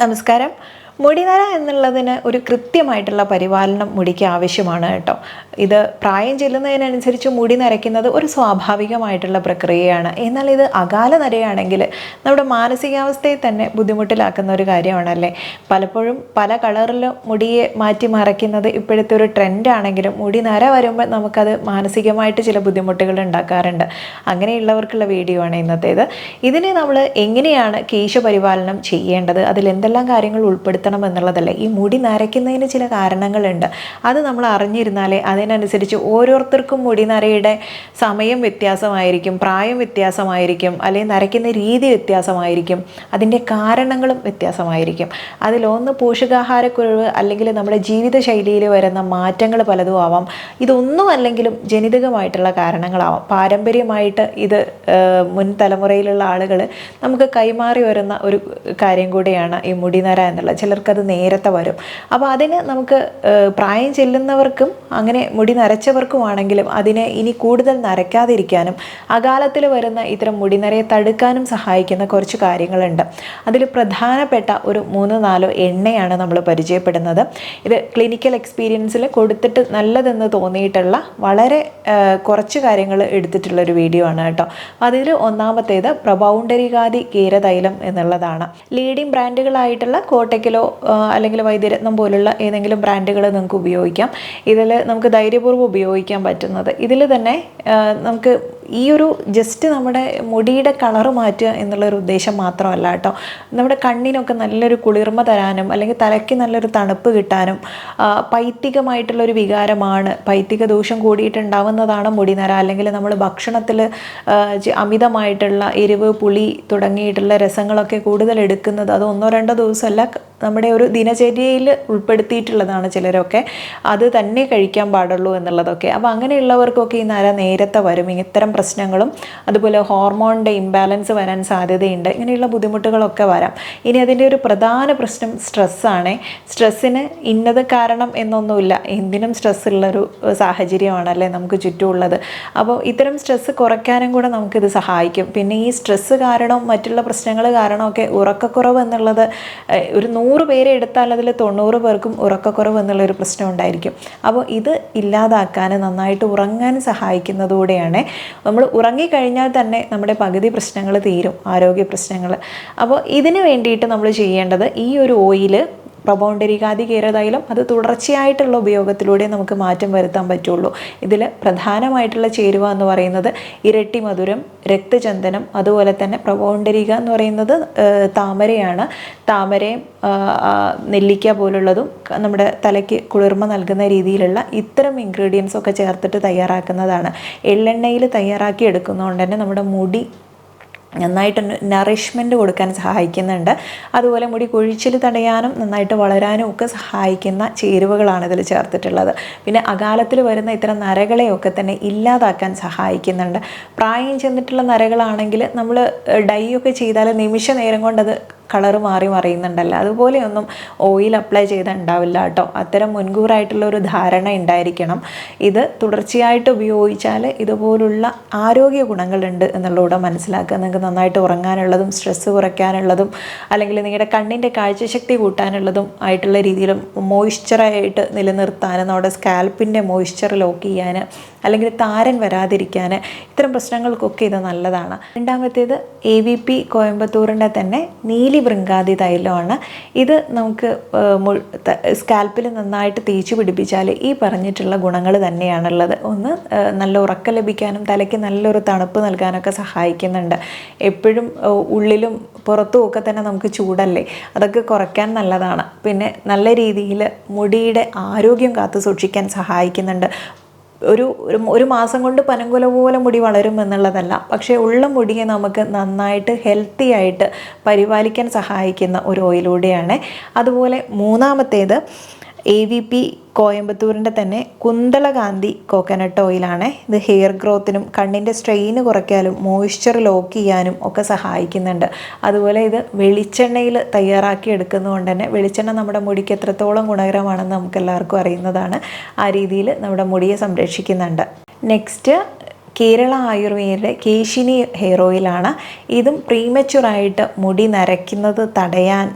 നമസ്കാരം. മുടിനര എന്നുള്ളതിന് ഒരു കൃത്യമായിട്ടുള്ള പരിപാലനം മുടിക്ക് ആവശ്യമാണ് കേട്ടോ. ഇത് പ്രായം ചെല്ലുന്നതിനനുസരിച്ച് മുടി നരയ്ക്കുന്നത് ഒരു സ്വാഭാവികമായിട്ടുള്ള പ്രക്രിയയാണ്. എന്നാൽ ഇത് അകാല നരയാണെങ്കിൽ നമ്മുടെ മാനസികാവസ്ഥയെ തന്നെ ബുദ്ധിമുട്ടിലാക്കുന്ന ഒരു കാര്യമാണല്ലേ. പലപ്പോഴും പല കളറിലും മുടിയെ മാറ്റി മറയ്ക്കുന്നത് ഇപ്പോഴത്തെ ഒരു ട്രെൻഡാണെങ്കിലും മുടി നര വരുമ്പോൾ നമുക്കത് മാനസികമായിട്ട് ചില ബുദ്ധിമുട്ടുകൾ ഉണ്ടാക്കാറുണ്ട്. അങ്ങനെയുള്ളവർക്കുള്ള വീഡിയോ ആണ് ഇന്നത്തേത്. ഇതിനെ നമ്മൾ എങ്ങനെയാണ് കേശപരിപാലനം ചെയ്യേണ്ടത്, അതിലെന്തെല്ലാം കാര്യങ്ങൾ ഉൾപ്പെടുത്തണം എന്നുള്ളതല്ലേ. ഈ മുടി നരയ്ക്കുന്നതിന് ചില കാരണങ്ങളുണ്ട്. അത് നമ്മൾ അറിഞ്ഞിരുന്നാലേ അതിനനുസരിച്ച് ഓരോരുത്തർക്കും മുടി നരയുടെ സമയം വ്യത്യാസമായിരിക്കും, പ്രായം വ്യത്യാസമായിരിക്കും, അല്ലെങ്കിൽ നരയ്ക്കുന്ന രീതി വ്യത്യാസമായിരിക്കും, അതിൻ്റെ കാരണങ്ങളും വ്യത്യാസമായിരിക്കും. അതിലൊന്ന് പോഷകാഹാരക്കുറവ് അല്ലെങ്കിൽ നമ്മുടെ ജീവിതശൈലിയിൽ വരുന്ന മാറ്റങ്ങൾ പലതും ആവാം. ഇതൊന്നും അല്ലെങ്കിലും ജനിതകമായിട്ടുള്ള കാരണങ്ങളാവാം. പാരമ്പര്യമായിട്ട് ഇത് മുൻ തലമുറയിലുള്ള ആളുകൾ നമുക്ക് കൈമാറി വരുന്ന ഒരു കാര്യം കൂടിയാണ് ഈ മുടിനര എന്നുള്ളത്. ചിലർക്കത് നേരത്തെ വരും. അപ്പോൾ അതിന് നമുക്ക് പ്രായം ചെല്ലുന്നവർക്കും അങ്ങനെ മുടി നരച്ചവർക്കുമാണെങ്കിലും അതിനെ ഇനി കൂടുതൽ നരയ്ക്കാതിരിക്കാനും അകാലത്തിൽ വരുന്ന ഇത്തരം മുടിനരയെ തടുക്കാനും സഹായിക്കുന്ന കുറച്ച് കാര്യങ്ങളുണ്ട്. അതിൽ പ്രധാനപ്പെട്ട ഒരു 3-4 എണ്ണയാണ് നമ്മൾ പരിചയപ്പെടുന്നത്. ഇത് ക്ലിനിക്കൽ എക്സ്പീരിയൻസിൽ കൊടുത്തിട്ട് നല്ലതെന്ന് തോന്നിയിട്ടുള്ള വളരെ കുറച്ച് കാര്യങ്ങൾ എടുത്തിട്ടുള്ളൊരു വീഡിയോ ആണ് കേട്ടോ. അതിൽ ഒന്നാമത്തേത് പ്രബൗണ്ടരികാതി കേരതൈലം എന്നുള്ളതാണ്. ലീഡിങ് ബ്രാൻഡുകളായിട്ടുള്ള കോട്ടയ്ക്കലോ അല്ലെങ്കിൽ വൈദ്യരത്നം പോലുള്ള ഏതെങ്കിലും ബ്രാൻഡുകൾ നിങ്ങൾക്ക് ഉപയോഗിക്കാം. ഇതിൽ നമുക്ക് ധൈര്യപൂർവ്വം ഉപയോഗിക്കാൻ പറ്റുന്നത്. ഇതിൽ തന്നെ നമുക്ക് ഈ ഒരു ജസ്റ്റ് നമ്മുടെ മുടിയുടെ കളറ് മാറ്റുക എന്നുള്ളൊരു ഉദ്ദേശം മാത്രമല്ല കേട്ടോ. നമ്മുടെ കണ്ണിനൊക്കെ നല്ലൊരു കുളിർമ തരാനും അല്ലെങ്കിൽ തലയ്ക്ക് നല്ലൊരു തണുപ്പ് കിട്ടാനും പൈത്തികമായിട്ടുള്ളൊരു വികാരമാണ്, പൈത്തിക ദോഷം കൂടിയിട്ടുണ്ടാവുന്നതാണ് മുടിനര. അല്ലെങ്കിൽ നമ്മൾ ഭക്ഷണത്തിൽ അമിതമായിട്ടുള്ള എരിവ്, പുളി തുടങ്ങിയിട്ടുള്ള രസങ്ങളൊക്കെ കൂടുതൽ എടുക്കുന്നത് അത് 1-2 ദിവസമല്ല, നമ്മുടെ ഒരു ദിനചര്യയിൽ ഉൾപ്പെടുത്തിയിട്ടുള്ളതാണ് ചിലരൊക്കെ. അത് തന്നെ കഴിക്കാൻ പാടുള്ളൂ എന്നുള്ളതൊക്കെ. അപ്പോൾ അങ്ങനെയുള്ളവർക്കൊക്കെ ഈ നര നേരത്തെ വരും. ഇത്തരം പ്രശ്നങ്ങളും അതുപോലെ ഹോർമോണിൻ്റെ ഇംബാലൻസ് വരാൻ സാധ്യതയുണ്ട്. ഇങ്ങനെയുള്ള ബുദ്ധിമുട്ടുകളൊക്കെ വരാം. ഇനി അതിൻ്റെ ഒരു പ്രധാന പ്രശ്നം സ്ട്രെസ്സാണ്. സ്ട്രെസ്സിന് ഇന്നത് കാരണം എന്നൊന്നുമില്ല. എന്തിനും സ്ട്രെസ് ഉള്ളൊരു സാഹചര്യമാണല്ലേ നമുക്ക് ചുറ്റുമുള്ളത്. അപ്പോൾ ഇത്തരം സ്ട്രെസ്സ് കുറയ്ക്കാനും കൂടെ നമുക്കിത് സഹായിക്കും. പിന്നെ ഈ സ്ട്രെസ്സ് കാരണം മറ്റുള്ള പ്രശ്നങ്ങൾ കാരണമൊക്കെ ഉറക്കക്കുറവ് എന്നുള്ളത് ഒരു 100 പേരെ എടുത്താൽ അതിൽ 90 പേർക്കും ഉറക്കക്കുറവ് എന്നുള്ളൊരു പ്രശ്നം ഉണ്ടായിരിക്കും. അപ്പോൾ ഇത് ഇല്ലാതാക്കാൻ, നന്നായിട്ട് ഉറങ്ങാൻ സഹായിക്കുന്നതോടെയാണ്. നമ്മൾ ഉറങ്ങിക്കഴിഞ്ഞാൽ തന്നെ നമ്മുടെ പകുതി പ്രശ്നങ്ങൾ തീരും, ആരോഗ്യ പ്രശ്നങ്ങൾ. അപ്പോൾ ഇതിന് വേണ്ടിയിട്ട് നമ്മൾ ചെയ്യേണ്ടത് ഈ ഒരു ഓയില് പ്രബൗണ്ടരികാതി കേരതൈലം അത് തുടർച്ചയായിട്ടുള്ള ഉപയോഗത്തിലൂടെ നമുക്ക് മാറ്റം വരുത്താൻ പറ്റുള്ളൂ. ഇതിൽ പ്രധാനമായിട്ടുള്ള ചേരുവ എന്ന് പറയുന്നത് ഇരട്ടി മധുരം, രക്തചന്ദനം, അതുപോലെ തന്നെ പ്രബൗണ്ടരിക എന്ന് പറയുന്നത് താമരയാണ്. താമരയും നെല്ലിക്ക പോലുള്ളതും നമ്മുടെ തലയ്ക്ക് കുളിർമ നൽകുന്ന രീതിയിലുള്ള ഇത്തരം ഇൻഗ്രീഡിയൻസ് ഒക്കെ ചേർത്തിട്ട് തയ്യാറാക്കുന്നതാണ്. എള്ളെണ്ണയിൽ തയ്യാറാക്കി എടുക്കുന്നതുകൊണ്ട് തന്നെ നമ്മുടെ മുടി നന്നായിട്ട് നറിഷ്മെൻറ്റ് കൊടുക്കാൻ സഹായിക്കുന്നുണ്ട്. അതുപോലെ മുടി കൊഴിച്ചിൽ തടയാനും നന്നായിട്ട് വളരാനും ഒക്കെ സഹായിക്കുന്ന ചേരുവകളാണ് ഇതിൽ ചേർത്തിട്ടുള്ളത്. പിന്നെ അകാലത്തിൽ വരുന്ന ഇത്തരം നരകളെയൊക്കെ തന്നെ ഇല്ലാതാക്കാൻ സഹായിക്കുന്നുണ്ട്. പ്രായം ചെന്നിട്ടുള്ള നരകളാണെങ്കിൽ നമ്മൾ ഡൈ ഒക്കെ ചെയ്താൽ നിമിഷ നേരം കൊണ്ടത് കളറ് മാറി മറിയുന്നുണ്ടല്ലോ. അതുപോലെയൊന്നും ഓയിൽ അപ്ലൈ ചെയ്താൽ ഉണ്ടാവില്ല കേട്ടോ. അത്തരം മുൻകൂറായിട്ടുള്ള ഒരു ധാരണ ഉണ്ടായിരിക്കണം. ഇത് തുടർച്ചയായിട്ട് ഉപയോഗിച്ചാൽ ഇതുപോലുള്ള ആരോഗ്യ ഗുണങ്ങളുണ്ട് എന്നുള്ളൂടെ മനസ്സിലാക്കുക. നിങ്ങൾക്ക് നന്നായിട്ട് ഉറങ്ങാനുള്ളതും സ്ട്രെസ്സ് കുറയ്ക്കാനുള്ളതും അല്ലെങ്കിൽ നിങ്ങളുടെ കണ്ണിൻ്റെ കാഴ്ചശക്തി കൂട്ടാനുള്ളതും ആയിട്ടുള്ള രീതിയിലും മോയ്സ്ചറായിട്ട് നിലനിർത്താനും നമ്മുടെ സ്കാൽപ്പിൻ്റെ മോയ്സ്ചർ ലോക്ക് ചെയ്യാൻ അല്ലെങ്കിൽ താരൻ വരാതിരിക്കാൻ ഇത്തരം പ്രശ്നങ്ങൾക്കൊക്കെ ഇത് നല്ലതാണ്. രണ്ടാമത്തേത് AVP കോയമ്പത്തൂരിൻ്റെ തന്നെ നീലി ഭൃങ്കാതി തൈലമാണ്. ഇത് നമുക്ക് സ്കാൽപ്പിൽ നന്നായിട്ട് തേച്ച് പിടിപ്പിച്ചാൽ ഈ പറഞ്ഞിട്ടുള്ള ഗുണങ്ങൾ തന്നെയാണുള്ളത്. ഒന്ന്, നല്ല ഉറക്കം ലഭിക്കാനും തലയ്ക്ക് നല്ലൊരു തണുപ്പ് നൽകാനൊക്കെ സഹായിക്കുന്നുണ്ട്. എപ്പോഴും ഉള്ളിലും പുറത്തും ഒക്കെ തന്നെ നമുക്ക് ചൂടല്ലേ, അതൊക്കെ കുറയ്ക്കാൻ നല്ലതാണ്. പിന്നെ നല്ല രീതിയിൽ മുടിയുടെ ആരോഗ്യം കാത്തു സൂക്ഷിക്കാൻ സഹായിക്കുന്നുണ്ട്. ഒരു മാസം കൊണ്ട് പനങ്കുല പോലെ മുടി വളരും എന്നുള്ളതല്ല, പക്ഷേ ഉള്ള മുടിയെ നമുക്ക് നന്നായിട്ട് ഹെൽത്തി ആയിട്ട് പരിപാലിക്കാൻ സഹായിക്കുന്ന ഒരു ഓയിലൂടെയാണ്. അതുപോലെ മൂന്നാമത്തേത് AVP കോയമ്പത്തൂരിൻ്റെ തന്നെ കുന്തളകാന്തി കോക്കനട്ട് ഓയിലാണ്. ഇത് ഹെയർ ഗ്രോത്തിനും കണ്ണിൻ്റെ സ്ട്രെയിന് കുറയ്ക്കാനും മോയ്സ്ചർ ലോക്ക് ചെയ്യാനും ഒക്കെ സഹായിക്കുന്നുണ്ട്. അതുപോലെ ഇത് വെളിച്ചെണ്ണയിൽ തയ്യാറാക്കി എടുക്കുന്നതുകൊണ്ട് തന്നെ വെളിച്ചെണ്ണ നമ്മുടെ മുടിക്ക് എത്രത്തോളം ഗുണകരമാണെന്ന് നമുക്ക് എല്ലാവർക്കും അറിയുന്നതാണ്. ആ രീതിയിൽ നമ്മുടെ മുടിയെ സംരക്ഷിക്കുന്നുണ്ട്. നെക്സ്റ്റ് കേരള ആയുർവേദ കേശിനി ഹെയർ ഓയിലാണ്. ഇതും പ്രീമച്വറായിട്ട് മുടി നരയ്ക്കുന്നത് തടയാൻ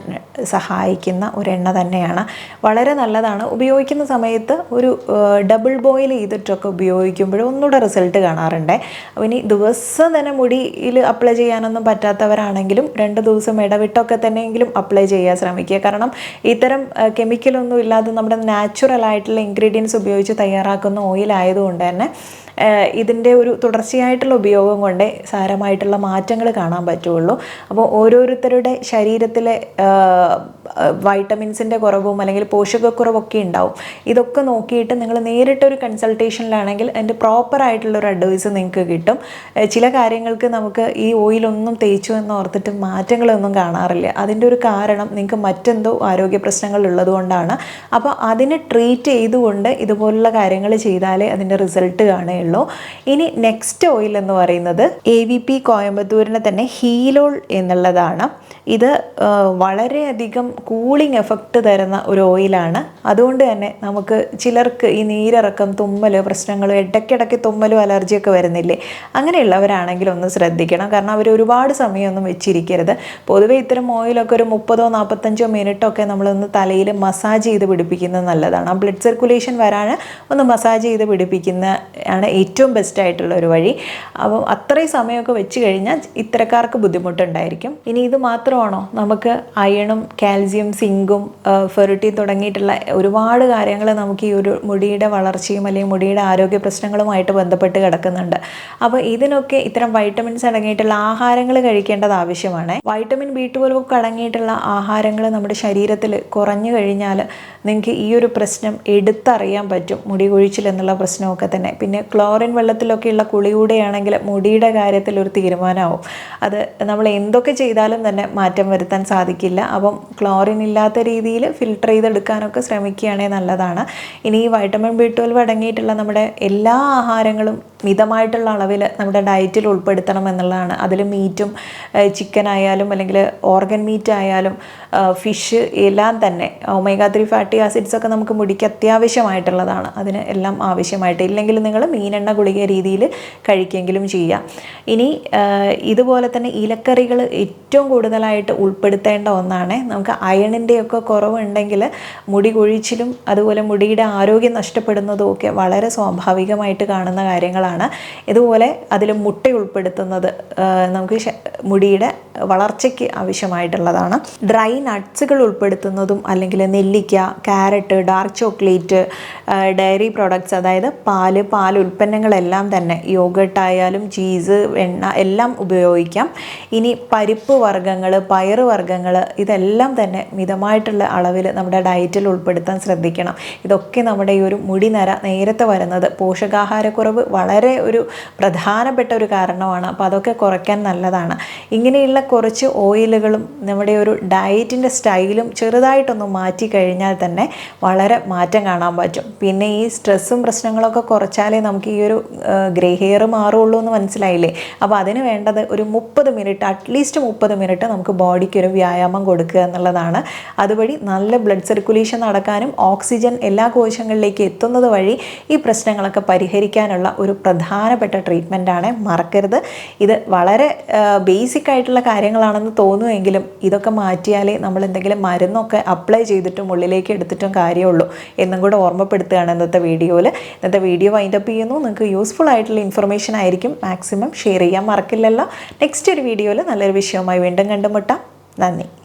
സഹായിക്കുന്ന ഒരു എണ്ണ തന്നെയാണ്. വളരെ നല്ലതാണ്. ഉപയോഗിക്കുന്ന സമയത്ത് ഒരു ഡബിൾ ബോയിൽ ചെയ്തിട്ടൊക്കെ ഉപയോഗിക്കുമ്പോൾ ഒന്നുകൂടെ റിസൾട്ട് കാണാറുണ്ട്. അപ്പോൾ ഇനി ദിവസം തന്നെ മുടിയിൽ അപ്ലൈ ചെയ്യാനൊന്നും പറ്റാത്തവരാണെങ്കിലും 2 ദിവസം ഇടവിട്ടൊക്കെ തന്നെയെങ്കിലും അപ്ലൈ ചെയ്യാൻ ശ്രമിക്കുക. കാരണം ഇത്തരം കെമിക്കലൊന്നും ഇല്ലാതെ നമ്മുടെ നാച്ചുറൽ ആയിട്ടുള്ള ഇൻഗ്രീഡിയൻസ് ഉപയോഗിച്ച് തയ്യാറാക്കുന്ന ഓയിൽ ആയതുകൊണ്ട് തന്നെ ഇതിൻ്റെ ഒരു തുടർച്ചയായിട്ടുള്ള ഉപയോഗം കൊണ്ടേ സാരമായിട്ടുള്ള മാറ്റങ്ങൾ കാണാൻ പറ്റുള്ളൂ. അപ്പോൾ ഓരോരുത്തരുടെ ശരീരത്തിലെ വൈറ്റമിൻസിൻ്റെ കുറവും അല്ലെങ്കിൽ പോഷകക്കുറവൊക്കെ ഉണ്ടാവും. ഇതൊക്കെ നോക്കിയിട്ട് നിങ്ങൾ നേരിട്ടൊരു കൺസൾട്ടേഷനിലാണെങ്കിൽ അതിൻ്റെ പ്രോപ്പറായിട്ടുള്ളൊരു അഡ്വൈസ് നിങ്ങൾക്ക് കിട്ടും. ചില കാര്യങ്ങൾക്ക് നമുക്ക് ഈ ഓയിലൊന്നും തേച്ചു എന്ന് ഓർത്തിട്ട് മാറ്റങ്ങളൊന്നും കാണാറില്ല. അതിൻ്റെ ഒരു കാരണം നിങ്ങൾക്ക് മറ്റെന്തോ ആരോഗ്യ പ്രശ്നങ്ങൾ ഉള്ളതുകൊണ്ടാണ്. അപ്പോൾ അതിനെ ട്രീറ്റ് ചെയ്തുകൊണ്ട് ഇതുപോലുള്ള കാര്യങ്ങൾ ചെയ്താലേ അതിൻ്റെ റിസൾട്ട് കാണുകയുള്ളൂ. ഇനി നെക്സ്റ്റ് ഓയിൽ എന്ന് പറയുന്നത് AVP കോയമ്പത്തൂരിന് തന്നെ ഹീലോൾ എന്നുള്ളതാണ്. ഇത് വളരെയധികം കൂളിംഗ് എഫക്റ്റ് തരുന്ന ഒരു ഓയിലാണ്. അതുകൊണ്ട് തന്നെ നമുക്ക് ചിലർക്ക് ഈ നീരിറക്കം, തുമ്മൽ പ്രശ്നങ്ങൾ, ഇടയ്ക്കിടയ്ക്ക് തുമ്മലും അലർജിയൊക്കെ വരുന്നില്ലേ, അങ്ങനെയുള്ളവരാണെങ്കിൽ ഒന്ന് ശ്രദ്ധിക്കണം. കാരണം അവർ ഒരുപാട് സമയമൊന്നും വെച്ചിരിക്കരുത്. പൊതുവേ ഇത്തരം ഓയിലൊക്കെ ഒരു 30-45 മിനിറ്റൊക്കെ നമ്മളൊന്ന് തലയിൽ മസാജ് ചെയ്ത് പിടിപ്പിക്കുന്നത് നല്ലതാണ്. ആ ബ്ലഡ് സർക്കുലേഷൻ വരാൻ ഒന്ന് മസാജ് ചെയ്ത് പിടിപ്പിക്കുന്ന ആണ് ഏറ്റവും ബെസ്റ്റ് ആയിട്ടുള്ള ഒരു വഴി. അപ്പം അത്രയും സമയമൊക്കെ വെച്ച് കഴിഞ്ഞാൽ ഇത്തരക്കാർക്ക് ബുദ്ധിമുട്ടുണ്ടായിരിക്കും. ഇനി ഇത് മാത്രമാണോ? നമുക്ക് അയണും കാൽസ്യം, സിങ്കും, ഫെറിറ്റിൻ തുടങ്ങിയിട്ടുള്ള ഒരുപാട് കാര്യങ്ങൾ നമുക്ക് ഈ ഒരു മുടിയുടെ വളർച്ചയും അല്ലെങ്കിൽ മുടിയുടെ ആരോഗ്യ പ്രശ്നങ്ങളുമായിട്ട് ബന്ധപ്പെട്ട് കിടക്കുന്നുണ്ട്. അപ്പോൾ ഇതിനൊക്കെ ഇത്തരം വൈറ്റമിൻസ് അടങ്ങിയിട്ടുള്ള ആഹാരങ്ങൾ കഴിക്കേണ്ടത് ആവശ്യമാണ്. വൈറ്റമിൻ B12 ഒക്കെ അടങ്ങിയിട്ടുള്ള ആഹാരങ്ങൾ നമ്മുടെ ശരീരത്തിൽ കുറഞ്ഞു കഴിഞ്ഞാൽ നിങ്ങൾക്ക് ഈ ഒരു പ്രശ്നം എടുത്തറിയാൻ പറ്റും, മുടി കൊഴിച്ചിൽ എന്നുള്ള പ്രശ്നമൊക്കെ തന്നെ. പിന്നെ ക്ലോറിൻ വെള്ളത്തിലൊക്കെയുള്ള കുളിയൂടെയാണെങ്കിൽ മുടിയുടെ കാര്യത്തിൽ ഒരു തീരുമാനമാവും. അത് നമ്മൾ എന്തൊക്കെ ചെയ്താലും തന്നെ മാറ്റം വരുത്താൻ സാധിക്കില്ല. അപ്പം ക്ലോറിൻ ഇല്ലാത്ത രീതിയിൽ ഫിൽട്ടർ ചെയ്തെടുക്കാനൊക്കെ ശ്രമിക്കുകയാണെങ്കിൽ നല്ലതാണ്. ഇനി ഈ വൈറ്റമിൻ B12 അടങ്ങിയിട്ടുള്ള നമ്മുടെ എല്ലാ ആഹാരങ്ങളും മിതമായിട്ടുള്ള അളവിൽ നമ്മുടെ ഡയറ്റിൽ ഉൾപ്പെടുത്തണം എന്നുള്ളതാണ്. അതിൽ മീറ്റും ചിക്കൻ ആയാലും അല്ലെങ്കിൽ ഓർഗൻ മീറ്റ് ആയാലും ഫിഷ് എല്ലാം തന്നെ ഒമേഗ 3 ഫാറ്റി ആസിഡ്സ് ഒക്കെ നമുക്ക് മുടിക്ക് അത്യാവശ്യമായിട്ടുള്ളതാണ്. അതിന് എല്ലാം ആവശ്യമായിട്ട് ഇല്ലെങ്കിൽ നിങ്ങൾ മീനെണ്ണ ഗുളിക രീതിയിൽ കഴിക്കെങ്കിലും ചെയ്യാം. ഇനി ഇതുപോലെ തന്നെ ഇലക്കറികൾ ഏറ്റവും കൂടുതലായിട്ട് ഉൾപ്പെടുത്തേണ്ട ഒന്നാണ്. നമുക്ക് അയണിൻ്റെയൊക്കെ കുറവുണ്ടെങ്കിൽ മുടി കൊഴിച്ചിലും അതുപോലെ മുടിയുടെ ആരോഗ്യം നഷ്ടപ്പെടുന്നതും ഒക്കെ വളരെ സ്വാഭാവികമായിട്ട് കാണുന്ന കാര്യങ്ങളാണ്. ഇതുപോലെ അതിൽ മുട്ട ഉൾപ്പെടുത്തുന്നത് നമുക്ക് മുടിയുടെ വളർച്ചയ്ക്ക് ആവശ്യമായിട്ടുള്ളതാണ്. ഡ്രൈ നട്ട്സുകൾ ഉൾപ്പെടുത്തുന്നതും അല്ലെങ്കിൽ നെല്ലിക്ക, carrot, dark chocolate, diary products അതായത് പാൽ ഉൽപ്പന്നങ്ങളെല്ലാം തന്നെ യോഗട്ടായാലും ചീസ്, എണ്ണ എല്ലാം ഉപയോഗിക്കാം. ഇനി പരിപ്പ് വർഗ്ഗങ്ങൾ, പയറ് വർഗ്ഗങ്ങൾ ഇതെല്ലാം തന്നെ മിതമായിട്ടുള്ള അളവിൽ നമ്മുടെ ഡയറ്റിൽ ഉൾപ്പെടുത്താൻ ശ്രദ്ധിക്കണം. ഇതൊക്കെ നമ്മുടെ ഈ ഒരു മുടി നര നേരത്തെ വരുന്നത് പോഷകാഹാരക്കുറവ് വളരെ ഒരു പ്രധാനപ്പെട്ട ഒരു കാരണമാണ്. അപ്പോൾ അതൊക്കെ കുറയ്ക്കാൻ നല്ലതാണ്. ഇങ്ങനെയുള്ള കുറച്ച് ഓയിലുകളും നമ്മുടെ ഒരു ഡയറ്റിൻ്റെ സ്റ്റൈലും ചെറുതായിട്ടൊന്ന് മാറ്റി കഴിഞ്ഞാൽ തന്നെ വളരെ മാറ്റം കാണാൻ പറ്റും. പിന്നെ ഈ സ്ട്രെസ്സും പ്രശ്നങ്ങളൊക്കെ കുറച്ചാലേ നമുക്ക് ഈ ഒരു ഗ്രേ ഹെയർ മാറുള്ളൂ എന്ന് മനസ്സിലായില്ലേ. അപ്പോൾ അതിന് വേണ്ടത് ഒരു 30 മിനിറ്റ്, അറ്റ്ലീസ്റ്റ് 30 മിനിറ്റ് നമുക്ക് ബോഡിക്ക് ഒരു വ്യായാമം കൊടുക്കുക എന്നുള്ളതാണ്. അതുവഴി നല്ല ബ്ലഡ് സർക്കുലേഷൻ നടക്കാനും ഓക്സിജൻ എല്ലാ കോശങ്ങളിലേക്ക് എത്തുന്നത് വഴി ഈ പ്രശ്നങ്ങളൊക്കെ പരിഹരിക്കാനുള്ള ഒരു പ്രധാനപ്പെട്ട ട്രീറ്റ്മെൻറ്റാണ്. മറക്കരുത്. ഇത് വളരെ ബേസിക് ആയിട്ടുള്ള കാര്യങ്ങളാണെന്ന് തോന്നുമെങ്കിലും ഇതൊക്കെ മാറ്റിയാലേ നമ്മൾ എന്തെങ്കിലും മരുന്നൊക്കെ അപ്ലൈ ചെയ്തിട്ടും ഉള്ളിലേക്ക് എടുത്തിട്ടും കാര്യമുള്ളൂ എന്നും കൂടെ ഓർമ്മപ്പെടുത്തുകയാണ് ഇന്നത്തെ വീഡിയോയിൽ. ഇന്നത്തെ വീഡിയോ വൈൻഡപ്പ് ചെയ്യുന്നു. നിങ്ങൾക്ക് യൂസ്ഫുൾ ആയിട്ടുള്ള ഇൻഫർമേഷൻ ആയിരിക്കും. മാക്സിമം ഷെയർ ചെയ്യാൻ മറക്കില്ലല്ലോ. നെക്സ്റ്റ് ഒരു വീഡിയോയിൽ നല്ലൊരു വിഷയവുമായി വീണ്ടും കണ്ടുമുട്ടാം. നന്ദി.